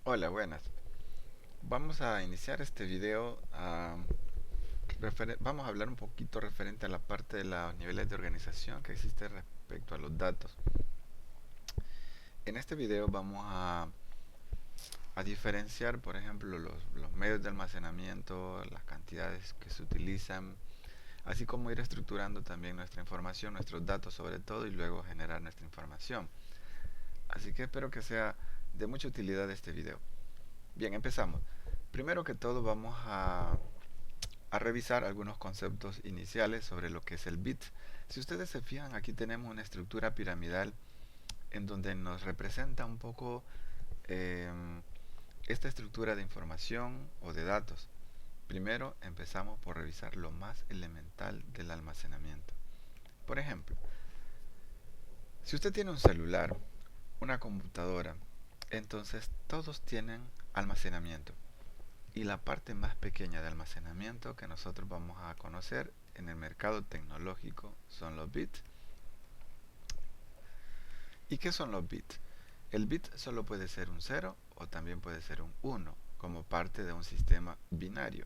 Hola, buenas. Vamos a iniciar este video. Vamos a hablar un poquito referente a la parte de los niveles de organización que existe respecto a los datos. En este video vamos a diferenciar, por ejemplo, los medios de almacenamiento, las cantidades que se utilizan, así como ir estructurando también nuestra información, nuestros datos sobre todo, y luego generar nuestra información. Así que espero que sea de mucha utilidad este video. Bien, empezamos. Primero que todo vamos a revisar algunos conceptos iniciales sobre lo que es el bit. Si ustedes se fijan, aquí tenemos una estructura piramidal en donde nos representa un poco eh, esta estructura de información o de datos. Primero empezamos por revisar lo más elemental del almacenamiento. Por ejemplo, si usted tiene un celular, una computadora, entonces todos tienen almacenamiento. Y la parte más pequeña de almacenamiento que nosotros vamos a conocer en el mercado tecnológico son los bits. ¿Y qué son los bits? El bit solo puede ser un 0 o también puede ser un 1 como parte de un sistema binario.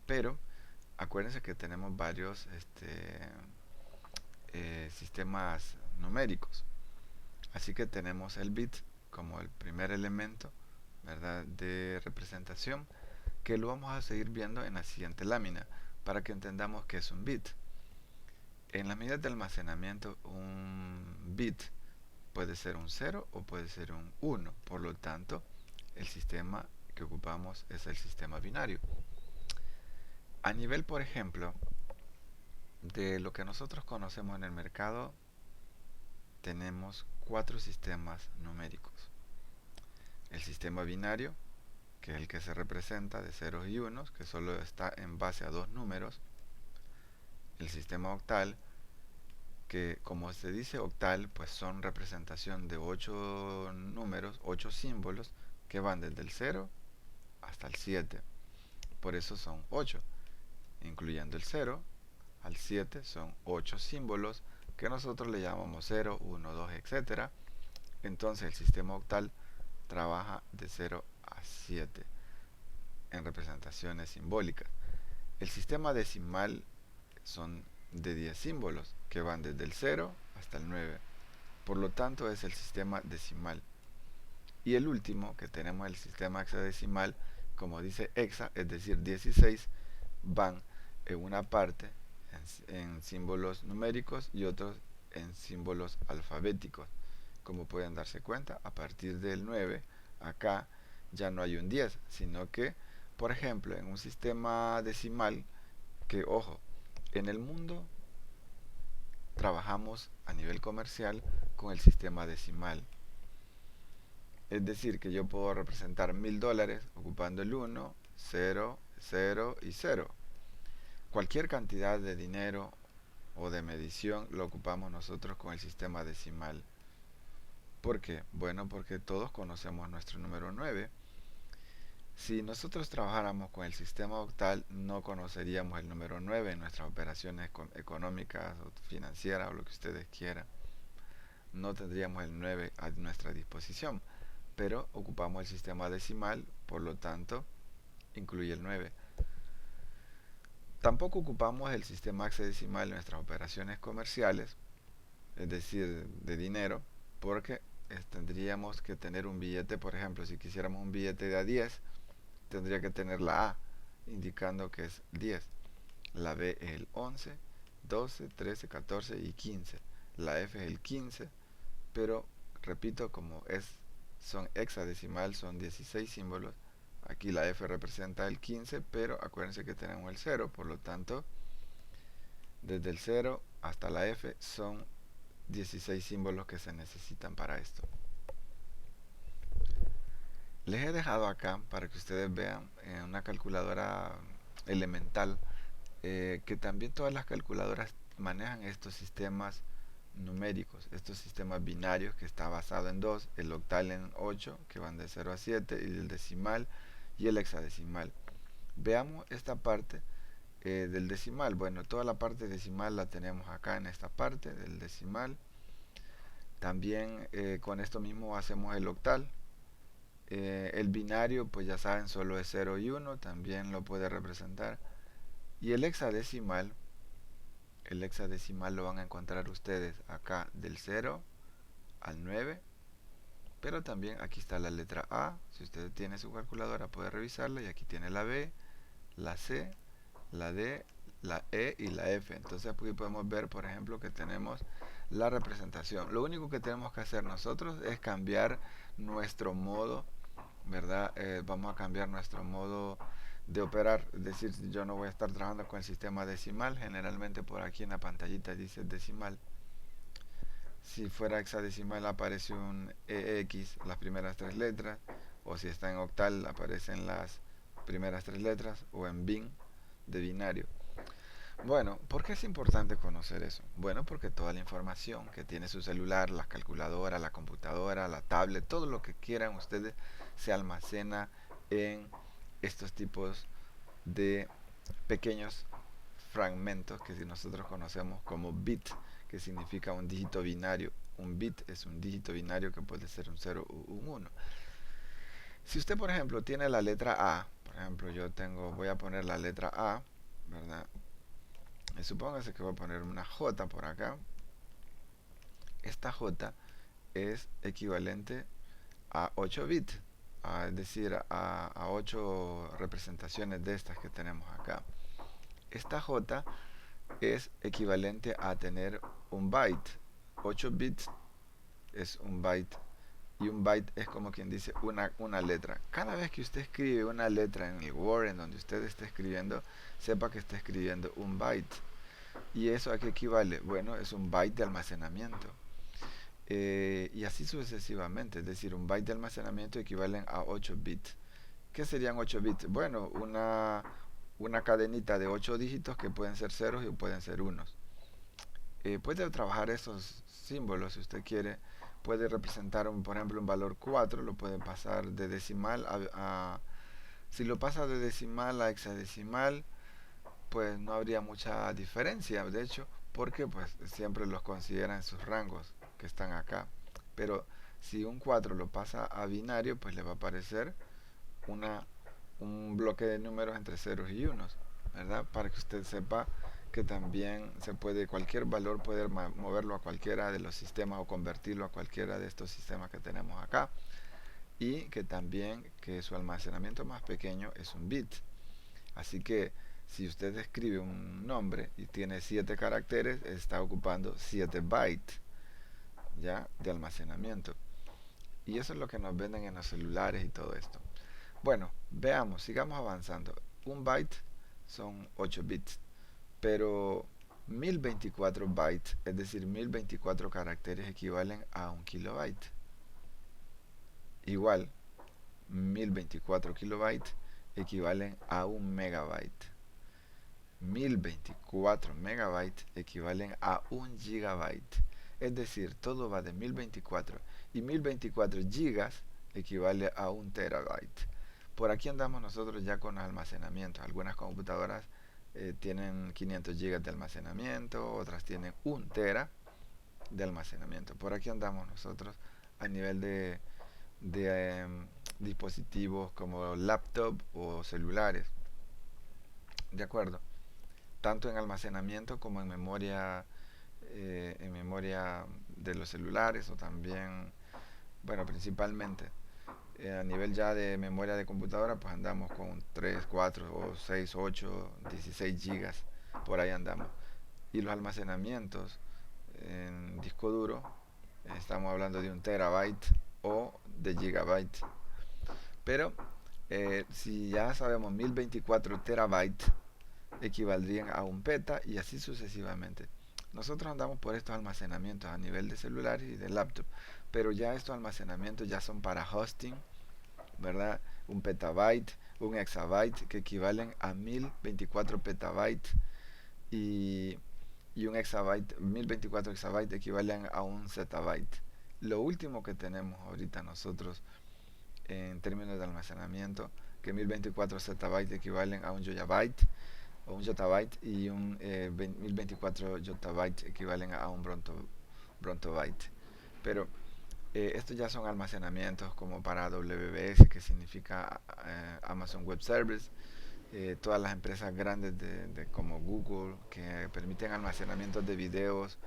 Pero acuérdense que tenemos varios sistemas numéricos. Así que tenemos el bit como el primer elemento, ¿verdad?, de representación, que lo vamos a seguir viendo en la siguiente lámina para que entendamos qué es un bit. En las medidas de almacenamiento, un bit puede ser un 0 o puede ser un 1. Por lo tanto, el sistema que ocupamos es el sistema binario. A nivel, por ejemplo, de lo que nosotros conocemos en el mercado, tenemos cuatro sistemas numéricos. El sistema binario, que es el que se representa de ceros y unos, que solo está en base a dos números. El sistema octal, que como se dice octal, pues son representación de 8 números, 8 símbolos, que van desde el 0 hasta el 7. Por eso son 8, incluyendo el 0 al 7 son 8 símbolos que nosotros le llamamos 0, 1, 2, etcétera. Entonces el sistema octal trabaja de 0 a 7 en representaciones simbólicas. El sistema decimal son de 10 símbolos que van desde el 0 hasta el 9. Por lo tanto es el sistema decimal. Y el último que tenemos, el sistema hexadecimal, como dice hexa, es decir 16, van en una parte en símbolos numéricos y otros en símbolos alfabéticos. Como pueden darse cuenta, a partir del 9 acá ya no hay un 10, sino que, por ejemplo, en un sistema decimal, que ojo, en el mundo trabajamos a nivel comercial con el sistema decimal. Es decir, que yo puedo representar $1000 ocupando el 1, 0, 0 y 0. Cualquier cantidad de dinero o de medición lo ocupamos nosotros con el sistema decimal. ¿Por qué? Bueno, porque todos conocemos nuestro número 9. Si nosotros trabajáramos con el sistema octal, no conoceríamos el número 9 en nuestras operaciones económicas o financieras o lo que ustedes quieran. No tendríamos el 9 a nuestra disposición, pero ocupamos el sistema decimal, por lo tanto, incluye el 9. Tampoco ocupamos el sistema hexadecimal en nuestras operaciones comerciales, es decir, de dinero, porque tendríamos que tener un billete, por ejemplo, si quisiéramos un billete de a 10, tendría que tener la A, indicando que es 10. La B es el 11, 12, 13, 14 y 15. La F es el 15, pero repito, como son hexadecimal, son 16 símbolos. Aquí la F representa el 15, pero acuérdense que tenemos el 0, por lo tanto, desde el 0 hasta la F son 16 símbolos que se necesitan para esto. Les he dejado acá para que ustedes vean en una calculadora elemental que también todas las calculadoras manejan estos sistemas numéricos, estos sistemas binarios que está basado en dos, el octal en 8 que van de 0 a 7 y el decimal y el hexadecimal. Veamos esta parte del decimal. Bueno, toda la parte decimal la tenemos acá en esta parte del decimal. También con esto mismo hacemos el octal. El binario, pues ya saben, solo es 0 y 1, también lo puede representar. Y el hexadecimal lo van a encontrar ustedes acá del 0 al 9, pero también aquí está la letra A. Si usted tiene su calculadora puede revisarla, y aquí tiene la B, la C, la D, la E y la F. Entonces aquí podemos ver, por ejemplo, que tenemos la representación. Lo único que tenemos que hacer nosotros es cambiar nuestro modo, ¿verdad? Vamos a cambiar nuestro modo de operar. Es decir, yo no voy a estar trabajando con el sistema decimal. Generalmente por aquí en la pantallita dice decimal. Si fuera hexadecimal aparece un EX, las primeras tres letras, o si está en octal aparecen las primeras tres letras, o en bin, de binario. Bueno, ¿por qué es importante conocer eso? Bueno, porque toda la información que tiene su celular, la calculadora, la computadora, la tablet, todo lo que quieran ustedes se almacena en estos tipos de pequeños fragmentos que si nosotros conocemos como bit, que significa un dígito binario. Un bit es un dígito binario que puede ser un 0 o un 1. Si usted, por ejemplo, tiene la letra A, por ejemplo, voy a poner la letra A, ¿verdad? Y supóngase que voy a poner una J por acá. Esta J es equivalente a 8 bits, es decir, a 8 representaciones de estas que tenemos acá. Esta J es equivalente a tener un byte. 8 bits es un byte, y un byte es como quien dice una letra. Cada vez que usted escribe una letra en el Word, en donde usted esté escribiendo, sepa que está escribiendo un byte. ¿Y eso a qué equivale? Bueno, es un byte de almacenamiento. Y así sucesivamente, es decir, un byte de almacenamiento equivalen a 8 bits. ¿Qué serían 8 bits? Bueno, una cadenita de 8 dígitos que pueden ser ceros y pueden ser unos. Puede trabajar esos símbolos si usted quiere. Puede representar, por ejemplo, un valor 4, lo puede pasar de decimal si lo pasa de decimal a hexadecimal, pues no habría mucha diferencia, de hecho, porque pues siempre los consideran en sus rangos que están acá. Pero si un 4 lo pasa a binario, pues le va a aparecer una, un bloque de números entre ceros y unos, ¿verdad? Para que usted sepa que también cualquier valor puede moverlo a cualquiera de los sistemas o convertirlo a cualquiera de estos sistemas que tenemos acá. Y que también que su almacenamiento más pequeño es un bit. Así que si usted escribe un nombre y tiene 7 caracteres, está ocupando 7 bytes ya de almacenamiento. Y eso es lo que nos venden en los celulares y todo esto. Bueno, veamos, sigamos avanzando. Un byte son 8 bits, pero 1024 bytes, es decir, 1024 caracteres equivalen a un kilobyte. Igual, 1024 kilobytes equivalen a un megabyte. 1024 megabytes equivalen a un gigabyte. Es decir, todo va de 1024, y 1024 gigas equivale a un terabyte. Por aquí andamos nosotros ya con almacenamiento. Algunas computadoras tienen 500 gigas de almacenamiento, otras tienen un tera de almacenamiento. Por aquí andamos nosotros a nivel de dispositivos como laptop o celulares. ¿De acuerdo? Tanto en almacenamiento como en memoria de los celulares, o también, bueno, principalmente a nivel ya de memoria de computadora, pues andamos con 3 4 o 6 8 16 gigas, por ahí andamos. Y los almacenamientos en disco duro, estamos hablando de un terabyte o de gigabyte. Pero si ya sabemos, 1024 terabytes equivaldrían a un peta, y así sucesivamente. Nosotros andamos por estos almacenamientos a nivel de celulares y de laptop, pero ya estos almacenamientos ya son para hosting, ¿verdad? Un petabyte, un exabyte, que equivalen a 1024 petabytes, y, y un exabyte, 1024 exabytes equivalen a un zettabyte. Lo último que tenemos ahorita nosotros en términos de almacenamiento, que 1024 zettabytes equivalen a un gigabyte o un yottabyte, y 1024 yottabytes equivalen a un brontobyte. Pero Estos ya son almacenamientos como para WBS, que significa Amazon Web Service. Todas las empresas grandes como Google, que permiten almacenamientos de videos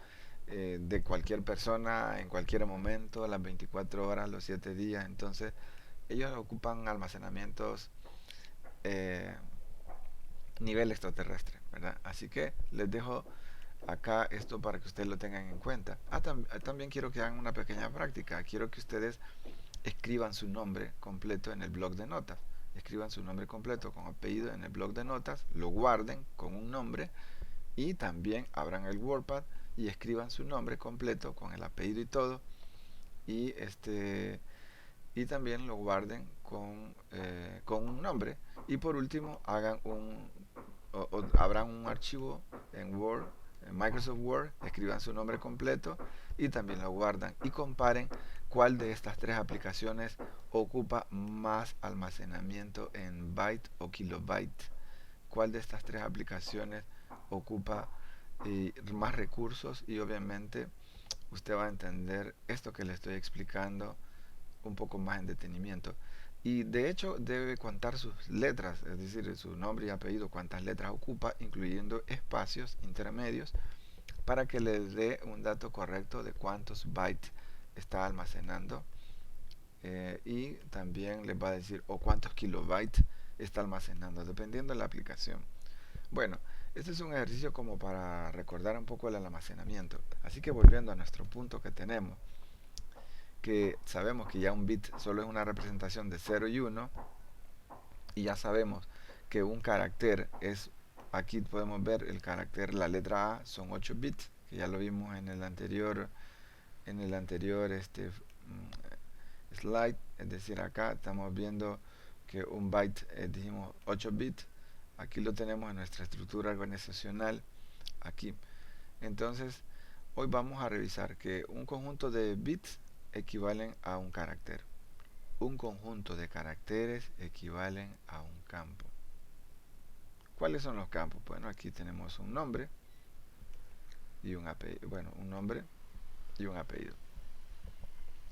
de cualquier persona en cualquier momento, las 24 horas, los 7 días. Entonces, ellos ocupan almacenamientos eh, nivel extraterrestre, ¿verdad? Así que les dejo acá esto para que ustedes lo tengan en cuenta. También quiero que hagan una pequeña práctica. Quiero que ustedes escriban su nombre completo en el blog de notas. Escriban su nombre completo con apellido en el blog de notas, lo guarden con un nombre y también abran el WordPad y escriban su nombre completo con el apellido y todo y y también lo guarden con un nombre y por último hagan o abran un archivo en Word, en Microsoft Word, escriban su nombre completo y también lo guardan y comparen cuál de estas tres aplicaciones ocupa más almacenamiento en byte o kilobyte, cuál de estas tres aplicaciones ocupa más recursos y obviamente usted va a entender esto que le estoy explicando un poco más en detenimiento. Y de hecho debe contar sus letras, es decir, su nombre y apellido, cuántas letras ocupa, incluyendo espacios intermedios, para que le dé un dato correcto de cuántos bytes está almacenando. Y también les va a decir o cuántos kilobytes está almacenando, dependiendo de la aplicación. Bueno, este es un ejercicio como para recordar un poco el almacenamiento. Así que volviendo a nuestro punto que tenemos, que sabemos que ya un bit solo es una representación de 0 y 1 y ya sabemos que un carácter es, aquí podemos ver el carácter, la letra A son 8 bits, que ya lo vimos en el anterior slide, es decir, acá estamos viendo que un byte dijimos 8 bits, aquí lo tenemos en nuestra estructura organizacional, aquí. Entonces, hoy vamos a revisar que un conjunto de bits equivalen a un carácter. Un conjunto de caracteres equivalen a un campo. ¿Cuáles son los campos? Bueno, aquí tenemos un nombre y un apellido. Bueno, un nombre y un apellido.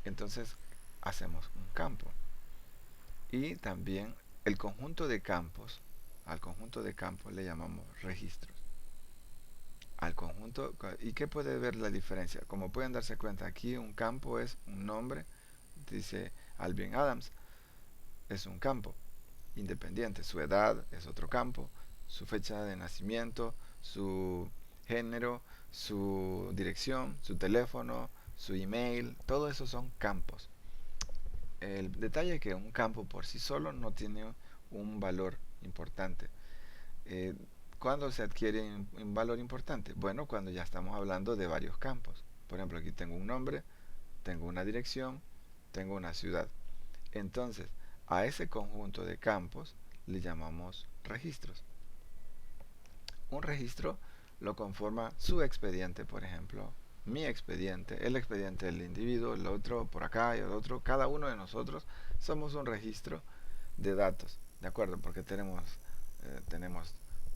Entonces, hacemos un campo. Y también el conjunto de campos, al conjunto de campos le llamamos registros. Al conjunto, ¿y qué puede ver la diferencia? Como pueden darse cuenta, aquí un campo es un nombre, dice Alvin Adams, es un campo independiente. Su edad es otro campo, su fecha de nacimiento, su género, su dirección, su teléfono, su email, todo eso son campos. El detalle es que un campo por sí solo no tiene un valor importante. Eh, ¿Cuándo se adquiere un valor importante? Bueno, cuando ya estamos hablando de varios campos. Por ejemplo, aquí tengo un nombre, tengo una dirección, tengo una ciudad. Entonces, a ese conjunto de campos le llamamos registros. Un registro lo conforma su expediente, por ejemplo, mi expediente, el expediente del individuo, el otro por acá y el otro. Cada uno de nosotros somos un registro de datos, ¿de acuerdo? Porque tenemos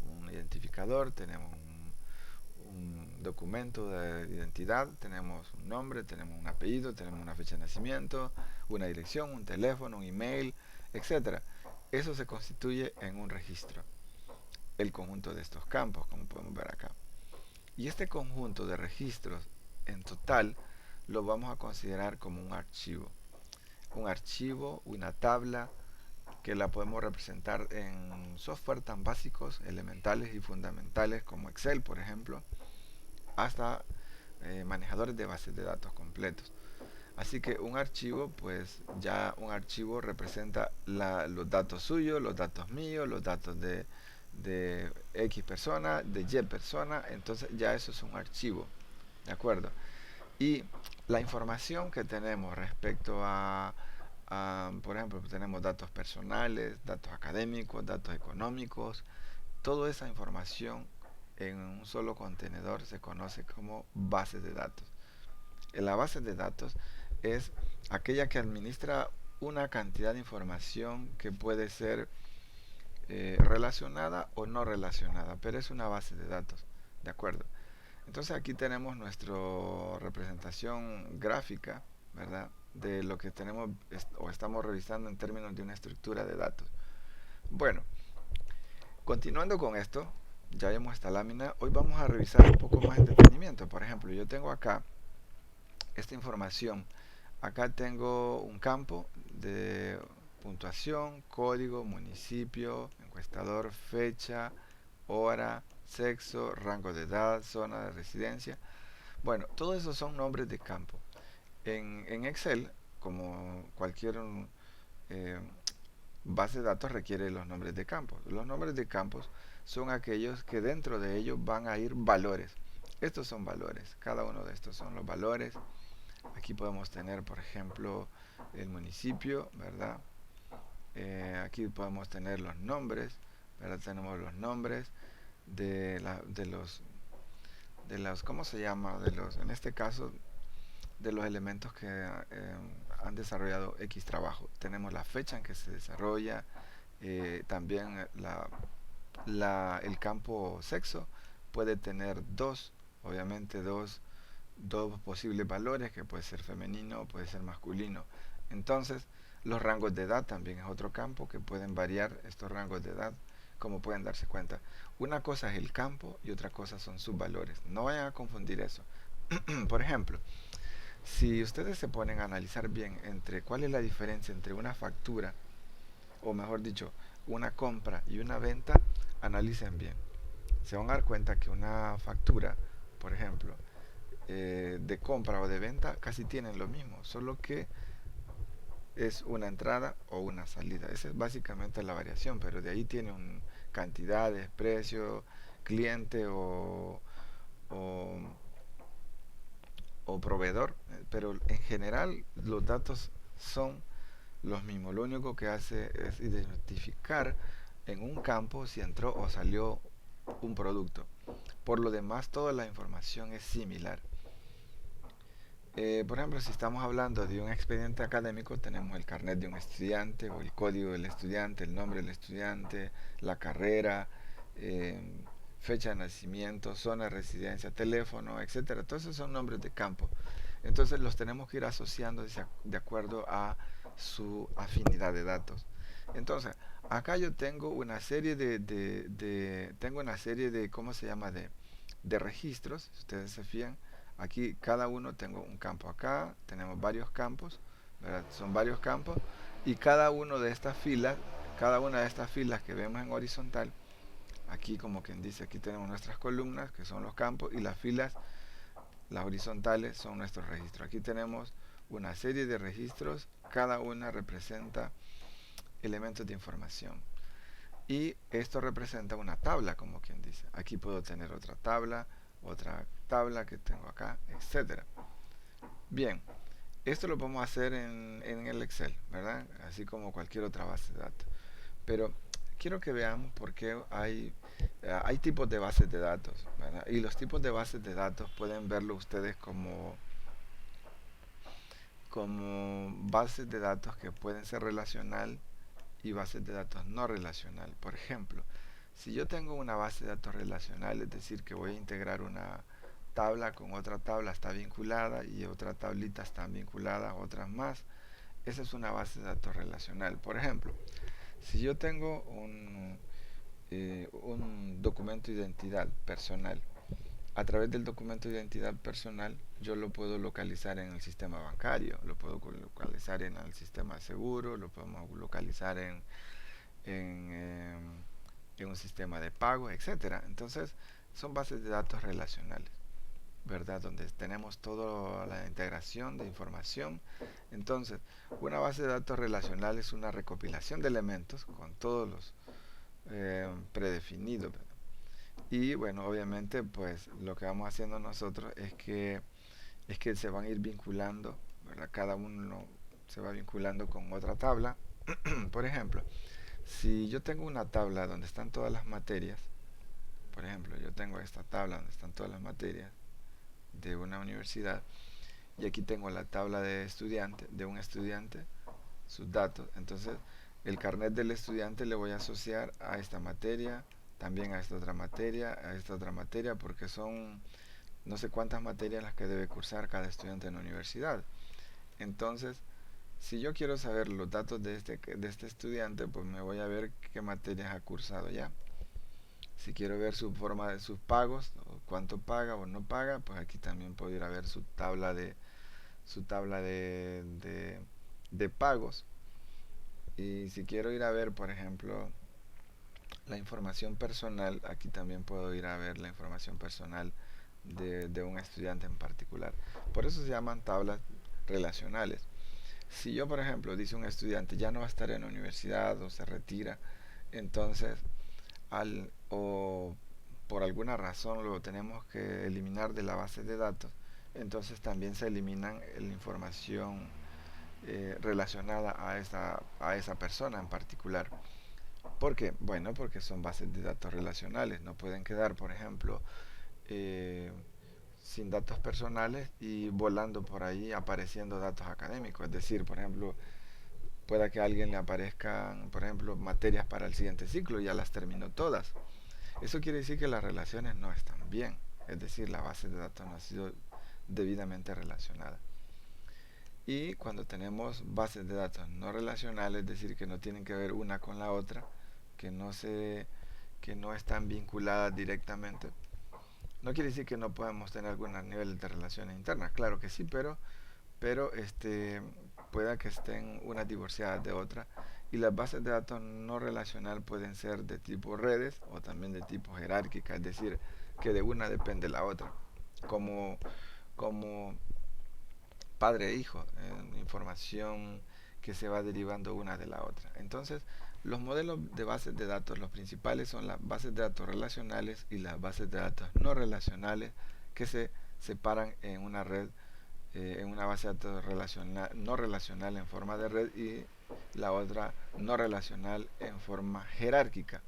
un identificador, tenemos un documento de identidad, tenemos un nombre, tenemos un apellido, tenemos una fecha de nacimiento, una dirección, un teléfono, un email, etcétera. Eso se constituye en un registro, el conjunto de estos campos, como podemos ver acá. Y este conjunto de registros en total lo vamos a considerar como un archivo. Un archivo, una tabla, que la podemos representar en software tan básicos, elementales y fundamentales como Excel, por ejemplo, hasta manejadores de bases de datos completos. Así que un archivo, pues ya un archivo representa los datos suyos, los datos míos, los datos de X persona, de Y persona, entonces ya eso es un archivo, ¿de acuerdo? Y la información que tenemos respecto por ejemplo, tenemos datos personales, datos académicos, datos económicos, toda esa información en un solo contenedor se conoce como base de datos. La base de datos es aquella que administra una cantidad de información que puede ser relacionada o no relacionada, pero es una base de datos, ¿de acuerdo? Entonces aquí tenemos nuestra representación gráfica, ¿verdad? de lo que tenemos o estamos revisando en términos de una estructura de datos. Bueno, continuando con esto, ya vimos esta lámina, hoy vamos a revisar un poco más en detenimiento. Por ejemplo, yo tengo acá esta información. Acá tengo un campo de puntuación, código, municipio, encuestador, fecha, hora, sexo, rango de edad, zona de residencia. Bueno, todos esos son nombres de campo. En Excel, como cualquier eh, base de datos requiere los nombres de campos. Los nombres de campos son aquellos que dentro de ellos van a ir valores. Estos son valores. Cada uno de estos son los valores. Aquí podemos tener, por ejemplo, el municipio, ¿verdad? Aquí podemos tener los nombres, ¿verdad? Tenemos los nombres de los, ¿cómo se llama? En este caso, de los elementos que han desarrollado X trabajo. Tenemos la fecha en que se desarrolla, también el campo sexo puede tener obviamente dos posibles valores, que puede ser femenino o puede ser masculino. Entonces, los rangos de edad también es otro campo que pueden variar estos rangos de edad, como pueden darse cuenta. Una cosa es el campo y otra cosa son sus valores. No vayan a confundir eso. Por ejemplo, si ustedes se ponen a analizar bien entre cuál es la diferencia entre una factura, o mejor dicho, una compra y una venta, analicen bien. Se van a dar cuenta que una factura, por ejemplo, de compra o de venta, casi tienen lo mismo, solo que es una entrada o una salida. Esa es básicamente la variación, pero de ahí tiene cantidades, precio, cliente o, o proveedor, pero en general los datos son los mismos. Lo único que hace es identificar en un campo si entró o salió un producto. Por lo demás, toda la información es similar. Por ejemplo, si estamos hablando de un expediente académico, tenemos el carnet de un estudiante o el código del estudiante, el nombre del estudiante, la carrera, eh, fecha de nacimiento, zona de residencia, teléfono, etcétera. Todos esos son nombres de campo. Entonces los tenemos que ir asociando de acuerdo a su afinidad de datos. Entonces, acá yo tengo una serie tengo una serie de, ¿cómo se llama? De registros, si ustedes se fijan. Aquí cada uno tengo un campo acá, tenemos varios campos, ¿verdad? Son varios campos y cada una de estas filas que vemos en horizontal, aquí como quien dice, aquí tenemos nuestras columnas que son los campos y las filas, las horizontales son nuestros registros. Aquí tenemos una serie de registros, cada una representa elementos de información. Y esto representa una tabla, como quien dice. Aquí puedo tener otra tabla que tengo acá, etcétera. Bien, esto lo podemos hacer en el Excel, ¿verdad? Así como cualquier otra base de datos. Pero quiero que veamos por qué hay tipos de bases de datos, ¿verdad? Y los tipos de bases de datos pueden verlo ustedes como bases de datos que pueden ser relacional y bases de datos no relacional. Por ejemplo, si yo tengo una base de datos relacional, es decir, que voy a integrar una tabla con otra tabla está vinculada y otra tablita está vinculada a otras más, esa es una base de datos relacional. Por ejemplo, si yo tengo un documento de identidad personal, a través del documento de identidad personal yo lo puedo localizar en el sistema bancario, lo puedo localizar en el sistema de seguro, lo podemos localizar en, eh, en un sistema de pago, etcétera. Entonces, son bases de datos relacionales, ¿verdad? Donde tenemos toda la integración de información. Entonces, una base de datos relacional es una recopilación de elementos con todos los predefinidos, ¿verdad? Y bueno, obviamente, pues lo que vamos haciendo nosotros es que se van a ir vinculando, ¿verdad? Cada uno se va vinculando con otra tabla. Por ejemplo, si yo tengo una tabla donde están todas las materias, por ejemplo, yo tengo esta tabla donde están todas las materias de una universidad y aquí tengo la tabla de un estudiante, sus datos. Entonces, el carnet del estudiante le voy a asociar a esta materia, también a esta otra materia, porque son no sé cuántas materias las que debe cursar cada estudiante en la universidad. Entonces, si yo quiero saber los datos de este estudiante, pues me voy a ver qué materias ha cursado ya. Si quiero ver su forma de sus pagos, o cuánto paga o no paga, pues aquí también puedo ir a ver su tabla de pagos. Y si quiero ir a ver, por ejemplo, la información personal, aquí también puedo ir a ver la información personal de un estudiante en particular. Por eso se llaman tablas relacionales. Si yo, por ejemplo, dice un estudiante ya no va a estar en la universidad o se retira, entonces, o por alguna razón lo tenemos que eliminar de la base de datos, entonces también se eliminan la información relacionada a esa persona en particular. ¿Por qué? Bueno, porque son bases de datos relacionales. No pueden quedar, por ejemplo, eh, sin datos personales y volando por ahí apareciendo datos académicos. Es decir, por ejemplo, pueda que a alguien le aparezcan, por ejemplo, materias para el siguiente ciclo y ya las terminó todas. Eso quiere decir que las relaciones no están bien. Es decir, la base de datos no ha sido debidamente relacionada. Y cuando tenemos bases de datos no relacionales, es decir, que no tienen que ver una con la otra, que no se que no están vinculadas directamente, no quiere decir que no podemos tener algunos niveles de relaciones internas, claro que sí, pero pueda que estén unas divorciadas de otras. Y las bases de datos no relacional pueden ser de tipo redes o también de tipo jerárquica, es decir, que de una depende la otra, como, como padre e hijo, información que se va derivando una de la otra. Entonces, los modelos de bases de datos, los principales son las bases de datos relacionales y las bases de datos no relacionales que se separan en una red, en una base de datos no relacional en forma de red y la otra no relacional en forma jerárquica.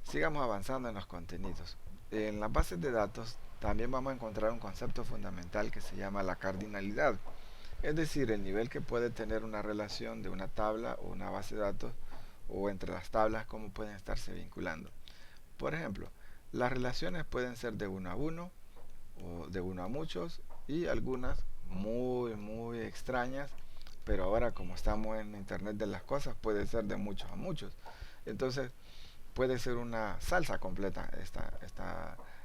Sigamos avanzando en los contenidos. En las bases de datos también vamos a encontrar un concepto fundamental que se llama la cardinalidad, es decir, el nivel que puede tener una relación de una tabla o una base de datos o entre las tablas, cómo pueden estarse vinculando. Por ejemplo, las relaciones pueden ser de uno a uno o de uno a muchos y algunas muy extrañas, pero ahora como estamos en Internet de las cosas puede ser de muchos a muchos. Entonces puede ser una salsa completa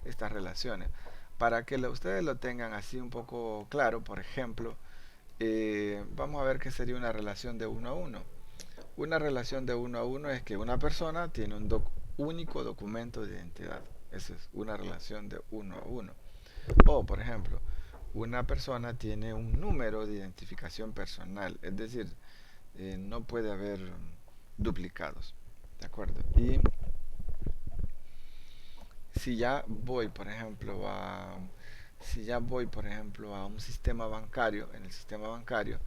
estas relaciones. Para que ustedes lo tengan así un poco claro, por ejemplo, vamos a ver qué sería una relación de uno a uno. Una relación de uno a uno es que una persona tiene un único documento de identidad. Esa es una relación de uno a uno. O, por ejemplo, una persona tiene un número de identificación personal, es decir, no puede haber duplicados. ¿De acuerdo? Y si ya voy, por ejemplo, a un sistema bancario, en el sistema bancario,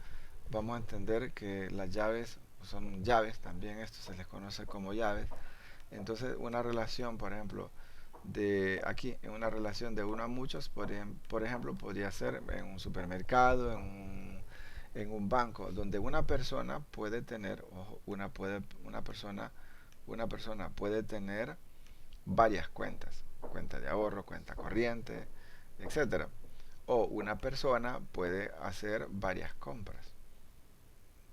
vamos a entender que las llaves son llaves, también esto se les conoce como llaves. Entonces, una relación, por ejemplo, de aquí, en una relación de uno a muchos, por ejemplo, podría ser en un supermercado, en un banco, donde una persona puede tener, ojo, una persona puede tener varias cuentas, cuenta de ahorro, cuenta corriente, etcétera. O una persona puede hacer varias compras.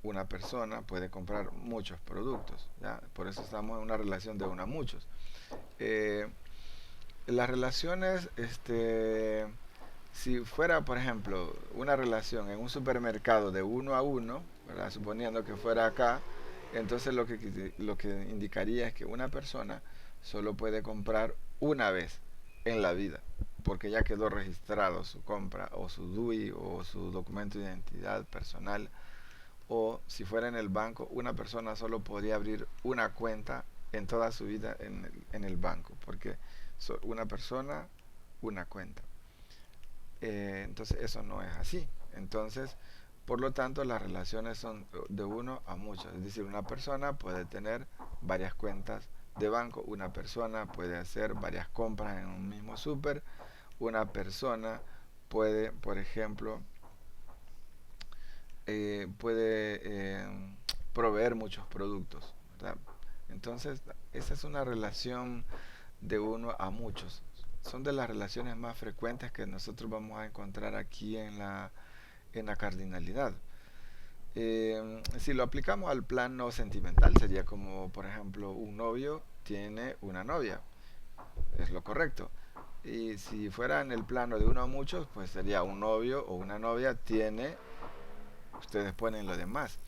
Una persona puede comprar muchos productos, ¿ya? Por eso estamos en una relación de uno a muchos. Eh, las relaciones, si fuera, por ejemplo, una relación en un supermercado de uno a uno, ¿verdad? Suponiendo que fuera acá, entonces lo que indicaría es que una persona solo puede comprar una vez en la vida, porque ya quedó registrado su compra o su DUI o su documento de identidad personal. O si fuera en el banco, una persona solo podría abrir una cuenta en toda su vida en el banco, porque una persona, una cuenta. Entonces eso no es así. Entonces, por lo tanto, las relaciones son de uno a muchos. Es decir, una persona puede tener varias cuentas de banco, una persona puede hacer varias compras en un mismo súper, una persona puede, por ejemplo, puede proveer muchos productos, ¿verdad? Entonces, esa es una relación de uno a muchos. Son de las relaciones más frecuentes que nosotros vamos a encontrar aquí en la cardinalidad. Si lo aplicamos al plano sentimental, sería como, por ejemplo, un novio tiene una novia, es lo correcto. Y si fuera en el plano de uno o muchos, pues sería un novio o una novia tiene, ustedes ponen lo demás,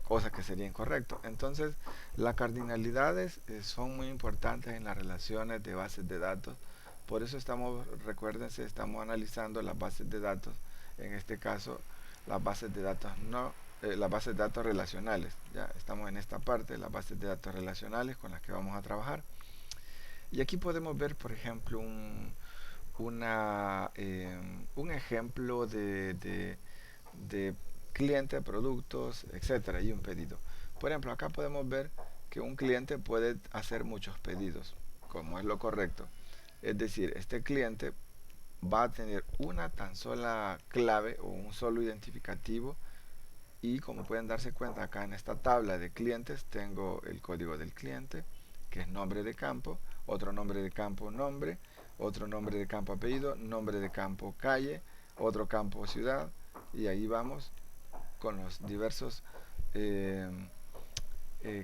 cosa que sería incorrecto. Entonces, las cardinalidades son muy importantes en las relaciones de bases de datos. Por eso estamos, recuérdense, estamos analizando las bases de datos, en este caso, las bases de datos no, las bases de datos relacionales. Ya estamos en esta parte, las bases de datos relacionales con las que vamos a trabajar. Y aquí podemos ver, por ejemplo, un ejemplo de cliente, productos, etcétera, y un pedido. Por ejemplo, acá podemos ver que un cliente puede hacer muchos pedidos, como es lo correcto. Es decir, este cliente va a tener una tan sola clave o un solo identificativo y como pueden darse cuenta acá en esta tabla de clientes tengo el código del cliente, que es nombre de campo, otro nombre de campo nombre, otro nombre de campo apellido, nombre de campo calle, otro campo ciudad y ahí vamos con los diversos eh,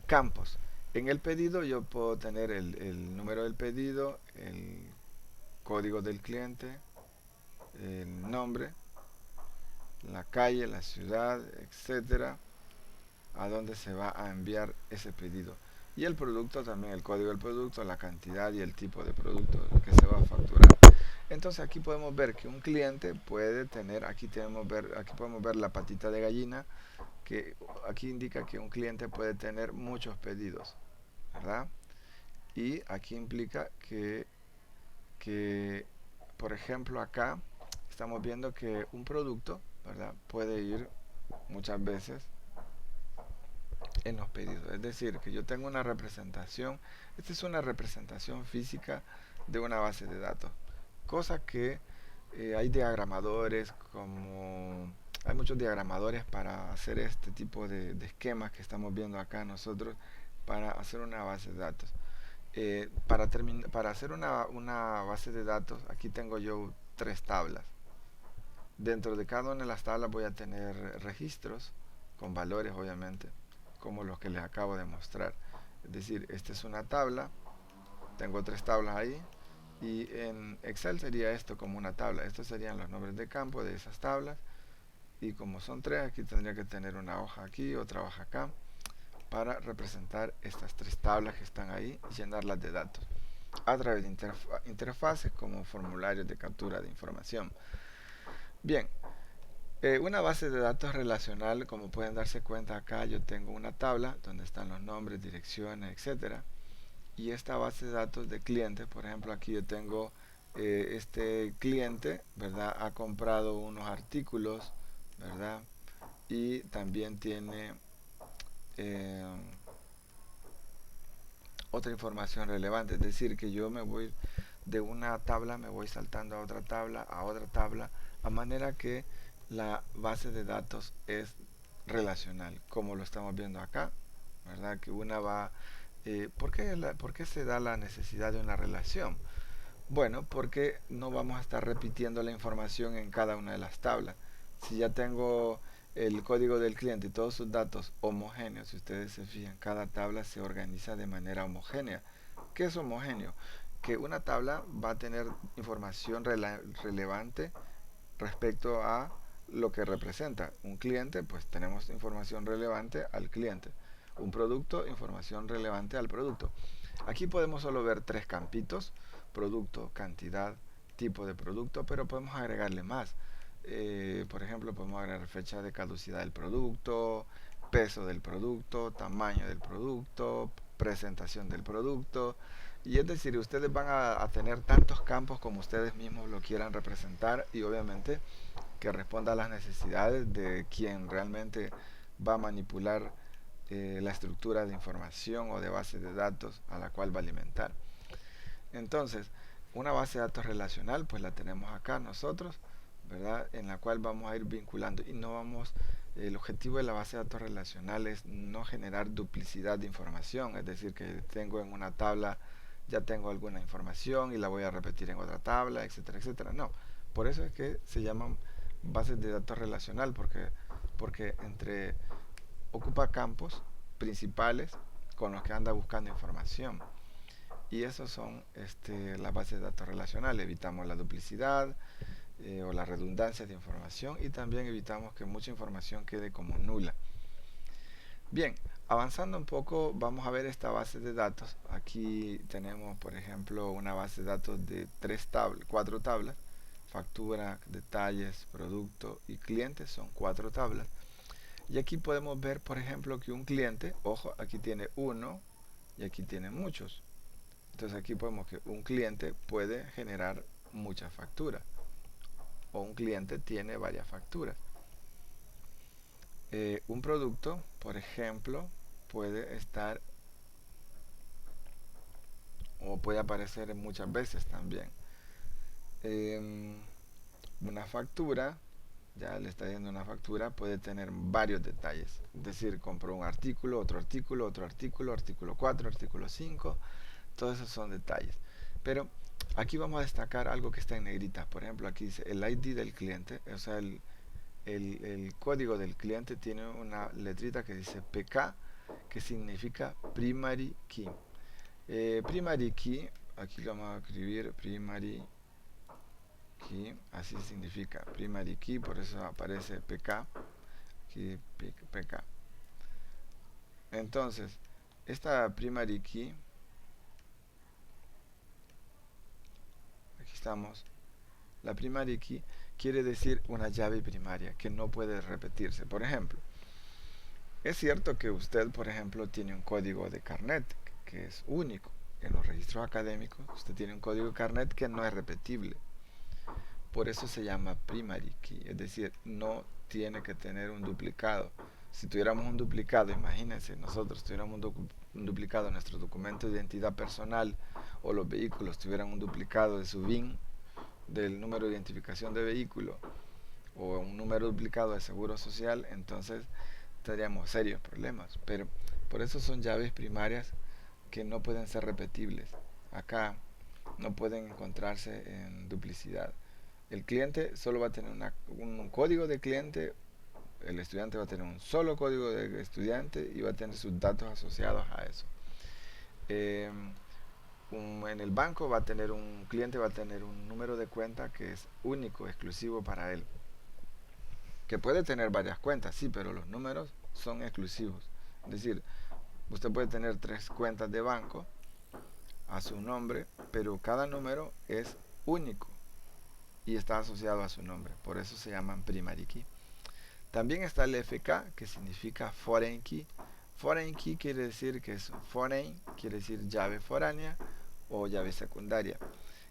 campos. En el pedido yo puedo tener el número del pedido, el código del cliente, el nombre, la calle, la ciudad, etcétera, a dónde se va a enviar ese pedido. Y el producto también, el código del producto, la cantidad y el tipo de producto que se va a facturar. Entonces aquí podemos ver que un cliente puede tener, aquí podemos ver la patita de gallina, que aquí indica que un cliente puede tener muchos pedidos, ¿verdad? Y aquí implica que por ejemplo, acá estamos viendo que un producto, ¿verdad? Puede ir muchas veces en los pedidos. Es decir, que yo tengo una representación, esta es una representación física de una base de datos, cosa que hay diagramadores como hay muchos diagramadores para hacer este tipo de esquemas que estamos viendo acá nosotros para hacer una base de datos. Para hacer una base de datos, aquí tengo yo tres tablas. Dentro de cada una de las tablas voy a tener registros con valores, obviamente, como los que les acabo de mostrar. Es decir, esta es una tabla, tengo tres tablas ahí, y en Excel sería esto como una tabla. Estos serían los nombres de campo de esas tablas, y como son tres, aquí tendría que tener una hoja aquí, otra hoja acá, para representar estas tres tablas que están ahí y llenarlas de datos a través de interfaces como formularios de captura de información. Bien, una base de datos relacional, como pueden darse cuenta acá, yo tengo una tabla donde están los nombres, direcciones, etcétera. Y esta base de datos de clientes, por ejemplo, aquí yo tengo este cliente, ¿verdad? Ha comprado unos artículos, ¿verdad? Y también tiene eh, otra información relevante, es decir, que yo me voy de una tabla, me voy saltando a otra tabla, a manera que la base de datos es relacional, como lo estamos viendo acá, ¿verdad? Que una va... ¿por qué se da la necesidad de una relación? Bueno, porque no vamos a estar repitiendo la información en cada una de las tablas. Si ya tengo el código del cliente y todos sus datos homogéneos, si ustedes se fijan, cada tabla se organiza de manera homogénea. ¿Qué es homogéneo? Que una tabla va a tener información relevante respecto a lo que representa. Un cliente, pues tenemos información relevante al cliente. Un producto, información relevante al producto. Aquí podemos solo ver tres campitos: producto, cantidad, tipo de producto, pero podemos agregarle más. Por ejemplo, podemos agregar fecha de caducidad del producto, peso del producto, tamaño del producto, presentación del producto. Y es decir, ustedes van a tener tantos campos como ustedes mismos lo quieran representar, y obviamente que responda a las necesidades de quien realmente va a manipular la estructura de información o de base de datos a la cual va a alimentar. Entonces, una base de datos relacional, pues la tenemos acá nosotros, ¿verdad? En la cual vamos a ir vinculando y no vamos, el objetivo de la base de datos relacional es no generar duplicidad de información, es decir, que tengo en una tabla, ya tengo alguna información y la voy a repetir en otra tabla, etcétera, etcétera. No, por eso es que se llaman bases de datos relacional porque ocupa campos principales con los que anda buscando información. Y esos son las bases de datos relacionales. Evitamos la duplicidad o la redundancia de información y también evitamos que mucha información quede como nula. Bien, avanzando un poco, vamos a ver esta base de datos. Aquí tenemos, por ejemplo, una base de datos de cuatro tablas. Factura, detalles, producto y clientes son cuatro tablas. Y aquí podemos ver, por ejemplo, que un cliente, ojo, aquí tiene uno y aquí tiene muchos. Entonces aquí podemos que un cliente puede generar muchas facturas o un cliente tiene varias facturas. Un producto, por ejemplo, puede estar o puede aparecer muchas veces también. Em, una factura, ya le está diciendo una factura, puede tener varios detalles. Es decir, compró un artículo, otro artículo, artículo 4, artículo 5. Todos esos son detalles. Pero aquí vamos a destacar algo que está en negrita. Por ejemplo, aquí dice el ID del cliente, o sea, el código del cliente tiene una letrita que dice PK, que significa Primary Key. Primary Key, aquí lo vamos a escribir Primary Key, así significa Primary Key, por eso aparece PK, aquí PK. Entonces, esta Primary Key, aquí estamos, la primary key quiere decir una llave primaria que no puede repetirse. Por ejemplo, es cierto que usted, por ejemplo, tiene un código de carnet que es único. En los registros académicos, usted tiene un código de carnet que no es repetible. Por eso se llama primary key, es decir, no tiene que tener un duplicado. Si tuviéramos un duplicado, imagínense, nosotros tuviéramos un duplicado de nuestro documento de identidad personal o los vehículos tuvieran un duplicado de su BIN, del número de identificación de vehículo o un número duplicado de seguro social, entonces tendríamos serios problemas. Pero por eso son llaves primarias que no pueden ser repetibles. Acá no pueden encontrarse en duplicidad. El cliente solo va a tener un código de cliente, el estudiante va a tener un solo código de estudiante y va a tener sus datos asociados a eso. Eh, en el banco un cliente va a tener un número de cuenta que es único, exclusivo para él. Que puede tener varias cuentas, sí, pero los números son exclusivos. Es decir, usted puede tener 3 cuentas de banco a su nombre, pero cada número es único y está asociado a su nombre. Por eso se llaman primary key. También está el FK, que significa foreign key. Foreign key quiere decir que es foreign, quiere decir llave foránea o llave secundaria.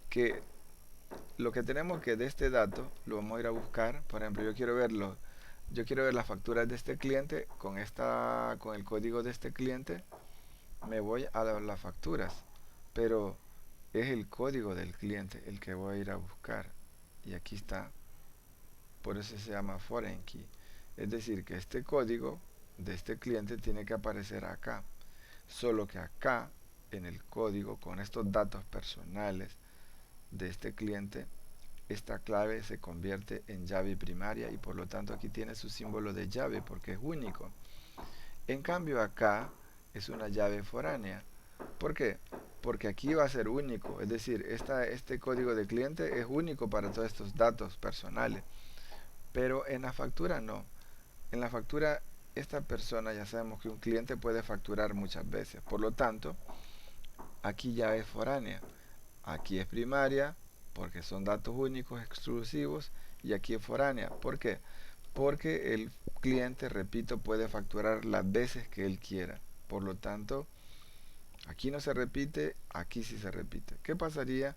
Que lo que tenemos que de este dato lo vamos a ir a buscar. Por ejemplo, yo quiero ver las facturas de este cliente con el código de este cliente. Me voy a las facturas, pero es el código del cliente el que voy a ir a buscar. Y aquí está, por eso se llama foreign key. Es decir, que este código de este cliente tiene que aparecer acá. Solo que acá, en el código, con estos datos personales de este cliente, esta clave se convierte en llave primaria y por lo tanto aquí tiene su símbolo de llave porque es único. En cambio acá es una llave foránea. ¿Por qué? Porque aquí va a ser único, es decir, este código de cliente es único para todos estos datos personales. Pero en la factura no. En la factura esta persona, ya sabemos que un cliente puede facturar muchas veces. Por lo tanto, aquí ya es foránea. Aquí es primaria porque son datos únicos, exclusivos, y aquí es foránea. ¿Por qué? Porque el cliente, repito, puede facturar las veces que él quiera. Por lo tanto, aquí no se repite, aquí sí se repite. ¿Qué pasaría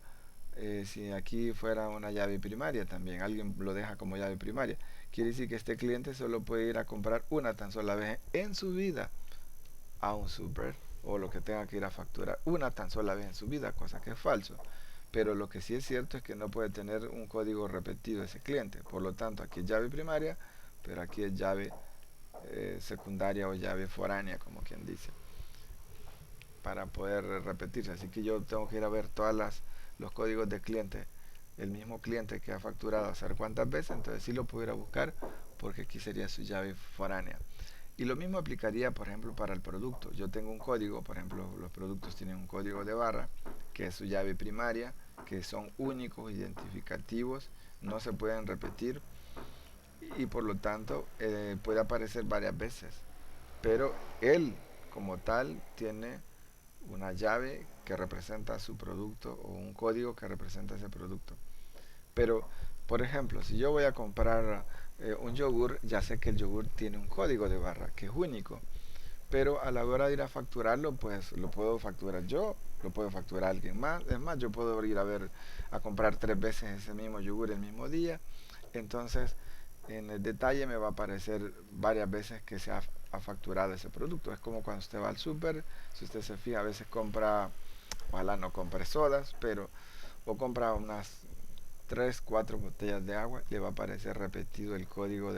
si aquí fuera una llave primaria también? Alguien lo deja como llave primaria. Quiere decir que este cliente solo puede ir a comprar una tan sola vez en su vida a un super o lo que tenga que ir a facturar una tan sola vez en su vida, cosa que es falso. Pero lo que sí es cierto es que no puede tener un código repetido ese cliente. Por lo tanto, aquí es llave primaria, pero aquí es llave secundaria o llave foránea, como quien dice, para poder repetirse. Así que yo tengo que ir a ver los códigos de cliente el mismo cliente que ha facturado hacer cuántas veces, entonces sí lo pudiera buscar porque aquí sería su llave foránea. Y lo mismo aplicaría, por ejemplo, para el producto. Yo tengo un código, por ejemplo, los productos tienen un código de barra, que es su llave primaria, que son únicos, identificativos, no se pueden repetir y por lo tanto puede aparecer varias veces. Pero él, como tal, tiene una llave que representa su producto o un código que representa ese producto. Pero, por ejemplo, si yo voy a comprar un yogur, ya sé que el yogur tiene un código de barra que es único. Pero a la hora de ir a facturarlo, pues lo puedo facturar yo, lo puedo facturar alguien más. Es más, yo puedo ir a ver a comprar 3 veces ese mismo yogur el mismo día. Entonces, en el detalle me va a aparecer varias veces que ha facturado ese producto. Es como cuando usted va al súper, si usted se fija, a veces compra, ojalá no compre sodas, pero o compra unas 3 4 botellas de agua, le va a aparecer repetido el código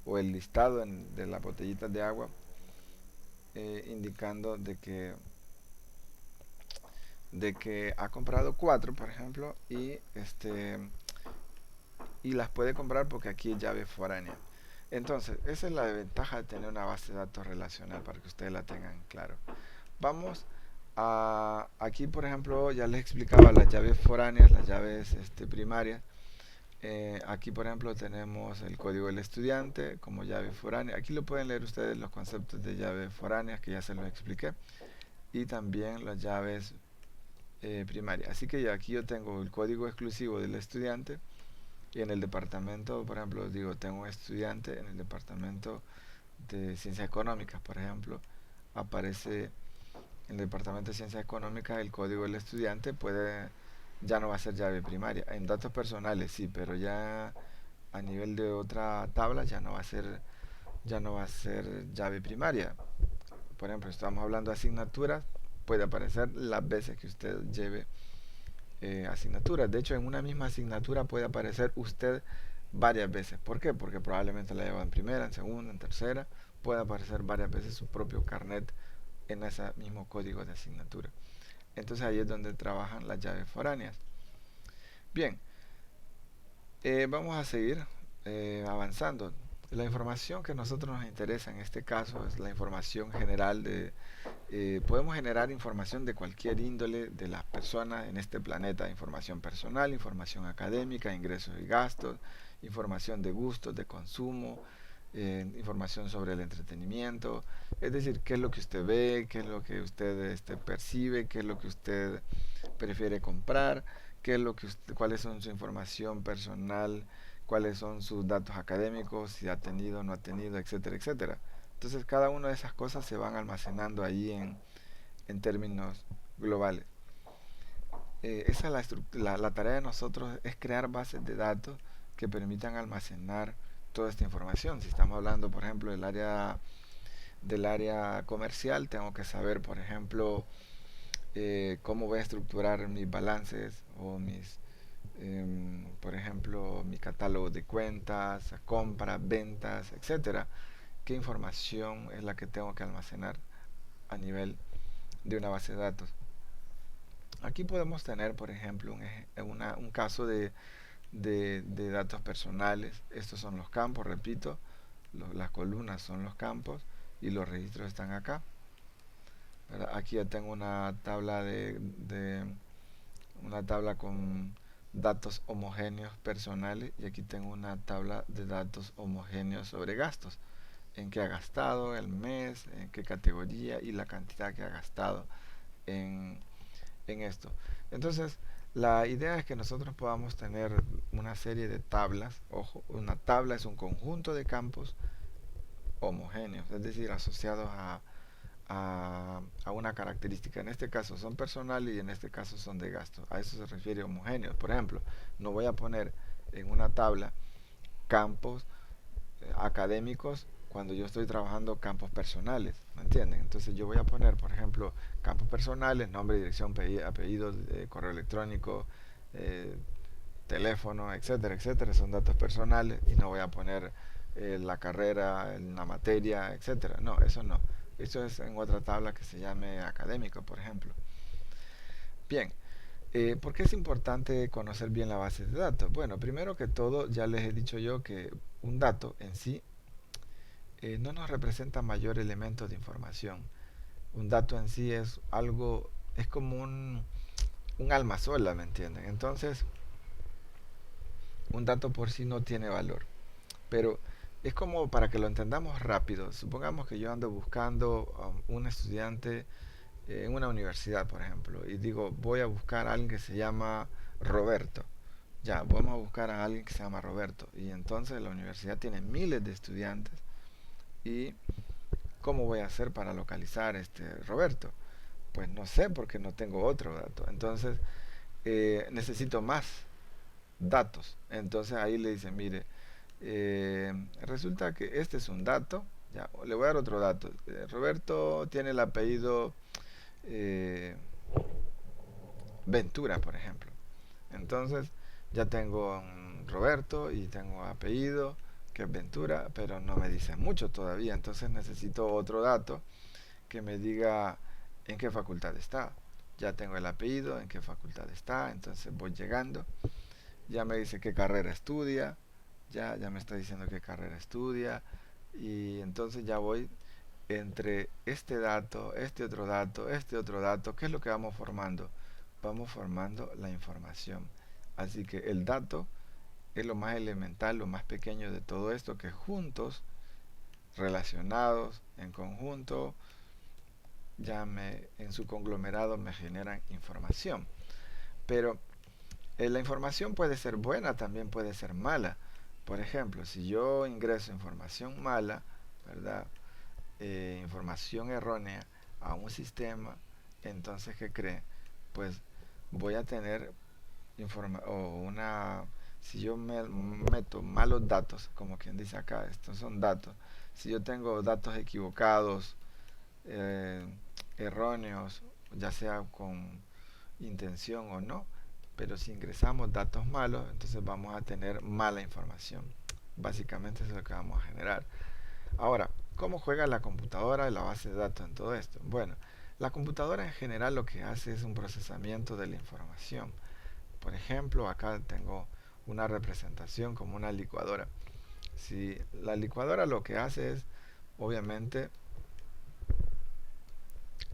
o el listado de las botellitas de agua, indicando de que ha comprado 4, por ejemplo, y las puede comprar porque aquí es llave foránea. Entonces, esa es la ventaja de tener una base de datos relacional para que ustedes la tengan claro. Vamos aquí, por ejemplo, ya les explicaba las llaves foráneas, las llaves primarias. Aquí, por ejemplo, tenemos el código del estudiante como llave foránea. Aquí lo pueden leer ustedes los conceptos de llaves foráneas que ya se los expliqué. Y también las llaves primarias. Así que ya aquí yo tengo el código exclusivo del estudiante. Y en el departamento, por ejemplo, digo, tengo un estudiante en el departamento de ciencias económicas, por ejemplo, aparece en el departamento de ciencias económicas el código del estudiante ya no va a ser llave primaria. En datos personales sí, pero ya a nivel de otra tabla ya no va a ser llave primaria. Por ejemplo, estamos hablando de asignaturas, puede aparecer las veces que usted lleve asignaturas. De hecho, en una misma asignatura puede aparecer usted varias veces. ¿Por qué? Porque probablemente la lleva en primera, en segunda, en tercera. Puede aparecer varias veces su propio carnet en ese mismo código de asignatura. Entonces ahí es donde trabajan las llaves foráneas. Bien, vamos a seguir avanzando. La información que a nosotros nos interesa en este caso es la información general podemos generar información de cualquier índole de las personas en este planeta, información personal, información académica, ingresos y gastos, información de gustos, de consumo, información sobre el entretenimiento, es decir, qué es lo que usted ve, qué es lo que usted percibe, qué es lo que usted prefiere comprar, cuáles son su información personal, cuáles son sus datos académicos, si ha tenido o no ha tenido, etcétera, etcétera. Entonces cada una de esas cosas se van almacenando ahí en términos globales. Esa es la tarea de nosotros, es crear bases de datos que permitan almacenar toda esta información. Si estamos hablando, por ejemplo, del área comercial, tengo que saber, por ejemplo, cómo voy a estructurar mis balances o por ejemplo, mi catálogo de cuentas, compras, ventas, etcétera. ¿Qué información es la que tengo que almacenar a nivel de una base de datos? Aquí podemos tener, por ejemplo, un caso de datos personales. Estos son los campos, repito, las columnas son los campos y los registros están acá. ¿Verdad? Aquí ya tengo una tabla con datos homogéneos personales y aquí tengo una tabla de datos homogéneos sobre gastos. En qué ha gastado el mes, en qué categoría y la cantidad que ha gastado en, en esto. Entonces, la idea es que nosotros podamos tener una serie de tablas. Ojo, una tabla es un conjunto de campos homogéneos, es decir, asociados a una característica. En este caso son personales y en este caso son de gasto. A eso se refiere homogéneos. Por ejemplo, no voy a poner en una tabla campos académicos cuando yo estoy trabajando campos personales, ¿me entienden? Entonces yo voy a poner, por ejemplo, campos personales, nombre, dirección, apellido, correo electrónico, eh, teléfono, etcétera, etcétera, son datos personales y no voy a poner la carrera, la materia, etcétera. No, eso no. Eso es en otra tabla que se llame académico, por ejemplo. Bien, ¿Por qué es importante conocer bien la base de datos? Bueno, primero que todo, ya les he dicho yo que un dato en sí no nos representa mayor elemento de información. Un dato en sí es algo, es como un alma sola, ¿me entienden? Entonces, un dato por sí no tiene valor. Pero es como para que lo entendamos rápido. Supongamos que yo ando buscando a un estudiante en una universidad, por ejemplo, y digo, voy a buscar a alguien que se llama Roberto. Ya, vamos a buscar a alguien que se llama Roberto. Y entonces la universidad tiene miles de estudiantes. ¿Y cómo voy a hacer para localizar este Roberto? Pues no sé porque no tengo otro dato. Entonces necesito más datos. Entonces ahí le dice, mire, resulta que este es un dato. Ya, le voy a dar otro dato. Roberto tiene el apellido eh, Ventura, por ejemplo. Entonces ya tengo un Roberto y tengo apellido que es Ventura, pero no me dice mucho todavía. Entonces necesito otro dato que me diga en qué facultad está. Ya tengo el apellido, en qué facultad está, entonces voy llegando. Ya me dice qué carrera estudia, ya me está diciendo qué carrera estudia. Y entonces ya voy entre este dato, este otro dato. ¿Qué es lo que vamos formando? Vamos formando la información. Así que el dato es lo más elemental, lo más pequeño de todo esto, que juntos, relacionados, en conjunto, en su conglomerado me generan información. Pero la información puede ser buena, también puede ser mala. Por ejemplo, si yo ingreso información mala, ¿verdad? Información errónea a un sistema, entonces, ¿qué cree? Pues voy a tener o una, si yo me meto malos datos, como quien dice acá, estos son datos, si yo tengo datos equivocados, eh, erróneos, ya sea con intención o no, pero si ingresamos datos malos, entonces vamos a tener mala información. Básicamente eso es lo que vamos a generar. Ahora, ¿cómo juega la computadora y la base de datos en todo esto? Bueno, la computadora en general lo que hace es un procesamiento de la información. Por ejemplo, acá tengo una representación como una licuadora. Si la licuadora lo que hace es, obviamente,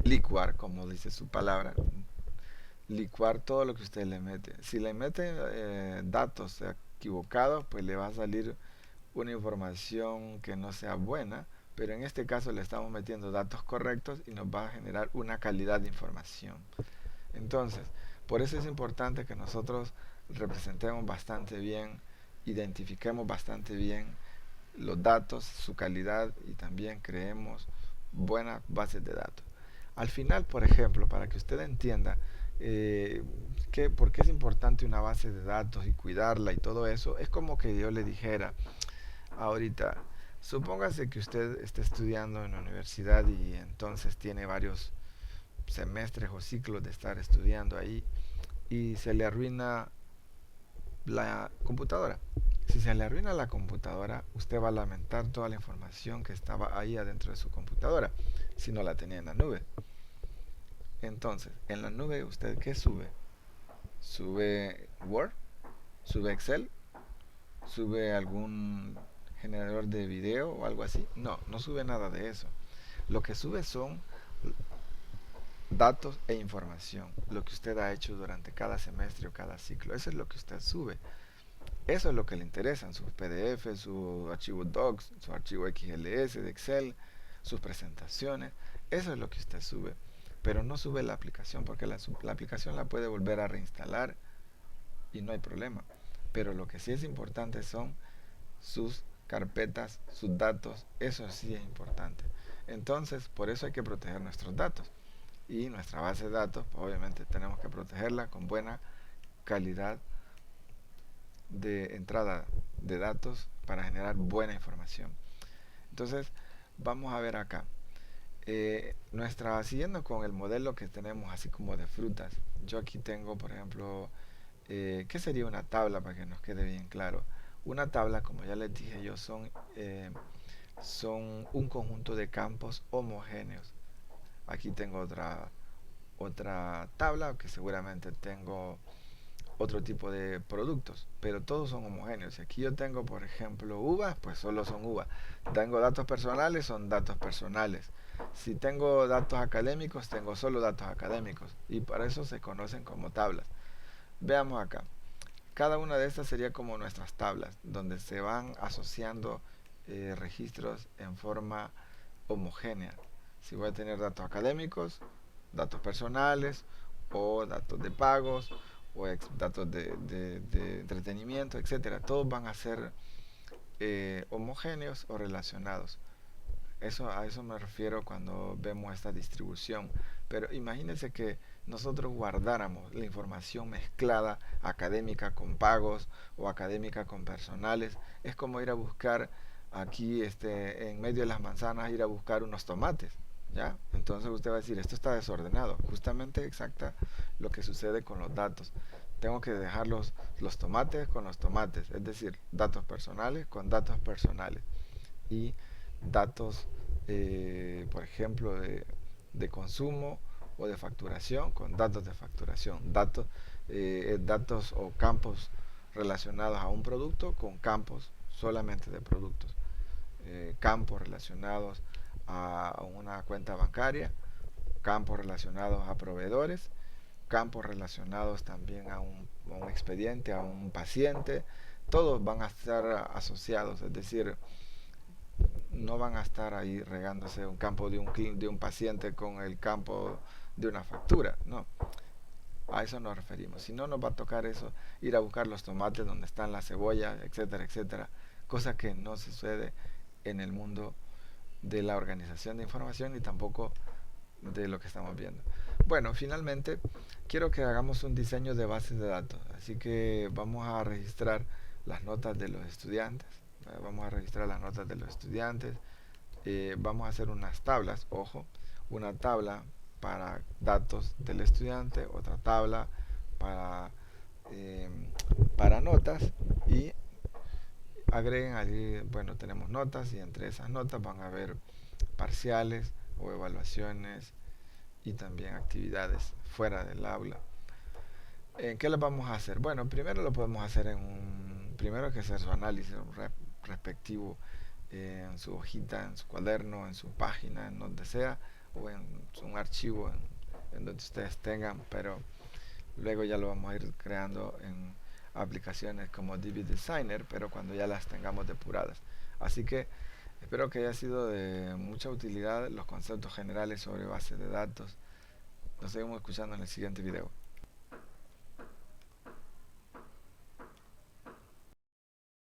licuar, como dice su palabra, licuar todo lo que usted le mete. Si le mete datos equivocados, pues le va a salir una información que no sea buena, pero en este caso le estamos metiendo datos correctos y nos va a generar una calidad de información. Entonces, por eso es importante que nosotros representemos bastante bien, identifiquemos bastante bien los datos, su calidad y también creemos buenas bases de datos. Al final, por ejemplo, para que usted entienda por qué es importante una base de datos y cuidarla y todo eso, es como que yo le dijera, ahorita, supóngase que usted está estudiando en la universidad y entonces tiene varios semestres o ciclos de estar estudiando ahí y se le arruina la computadora. Si se le arruina la computadora, usted va a lamentar toda la información que estaba ahí adentro de su computadora, si no la tenía en la nube. Entonces, en la nube, ¿usted qué sube? ¿Sube Word? ¿Sube Excel? ¿Sube algún generador de video o algo así? No, no sube nada de eso. Lo que sube son datos e información, lo que usted ha hecho durante cada semestre o cada ciclo. Eso es lo que usted sube. Eso es lo que le interesan, sus PDF, su archivo Docs, su archivo XLS de Excel, sus presentaciones. Eso es lo que usted sube. Pero no sube la aplicación porque la aplicación la puede volver a reinstalar y no hay problema. Pero lo que sí es importante son sus carpetas, sus datos. Eso sí es importante. Entonces, por eso hay que proteger nuestros datos. Y nuestra base de datos, pues, obviamente tenemos que protegerla con buena calidad de entrada de datos para generar buena información. Entonces, vamos a ver acá. Siguiendo con el modelo que tenemos así como de frutas, yo aquí tengo, por ejemplo, ¿qué sería una tabla para que nos quede bien claro? Una tabla, como ya les dije yo, son un conjunto de campos homogéneos. Aquí tengo otra tabla, que seguramente tengo otro tipo de productos, pero todos son homogéneos. Si aquí yo tengo, por ejemplo, uvas, pues solo son uvas. Tengo datos personales, son datos personales. Si tengo datos académicos, tengo solo datos académicos. Y para eso se conocen como tablas. Veamos acá. Cada una de estas sería como nuestras tablas, donde se van asociando registros en forma homogénea. Si voy a tener datos académicos, datos personales, o datos de pagos, o datos de entretenimiento, etcétera, todos van a ser homogéneos o relacionados. A eso me refiero cuando vemos esta distribución. Pero imagínense que nosotros guardáramos la información mezclada, académica con pagos o académica con personales. Es como ir a buscar aquí en medio de las manzanas, ir a buscar unos tomates. ¿Ya? Entonces usted va a decir, esto está desordenado. Justamente exacta lo que sucede con los datos. Tengo que dejar los tomates con los tomates, es decir, datos personales con datos personales. Y datos, por ejemplo, de consumo o de facturación con datos de facturación, datos o campos relacionados a un producto con campos solamente de productos, campos relacionados a una cuenta bancaria, campos relacionados a proveedores, campos relacionados también a un expediente, a un paciente, todos van a estar asociados, es decir, no van a estar ahí regándose un campo de un paciente con el campo de una factura, no, a eso nos referimos. Si no, nos va a tocar eso, ir a buscar los tomates donde están las cebollas, etcétera, etcétera, cosa que no sucede en el mundo de la organización de información ni tampoco de lo que estamos viendo. Bueno, finalmente quiero que hagamos un diseño de bases de datos, así que vamos a registrar las notas de los estudiantes. Vamos a registrar las notas de los estudiantes. Vamos a hacer unas tablas, ojo, una tabla para datos del estudiante, otra tabla para, eh, para notas, y agreguen allí, bueno, tenemos notas y entre esas notas van a haber parciales o evaluaciones y también actividades fuera del aula. ¿En qué lo vamos a hacer? Bueno, primero lo podemos hacer primero hay que hacer su análisis respectivo en su hojita, en su cuaderno, en su página, en donde sea, o en un archivo en donde ustedes tengan, pero luego ya lo vamos a ir creando en aplicaciones como DB Designer, pero cuando ya las tengamos depuradas. Así que espero que haya sido de mucha utilidad los conceptos generales sobre bases de datos. Nos seguimos escuchando en el siguiente video.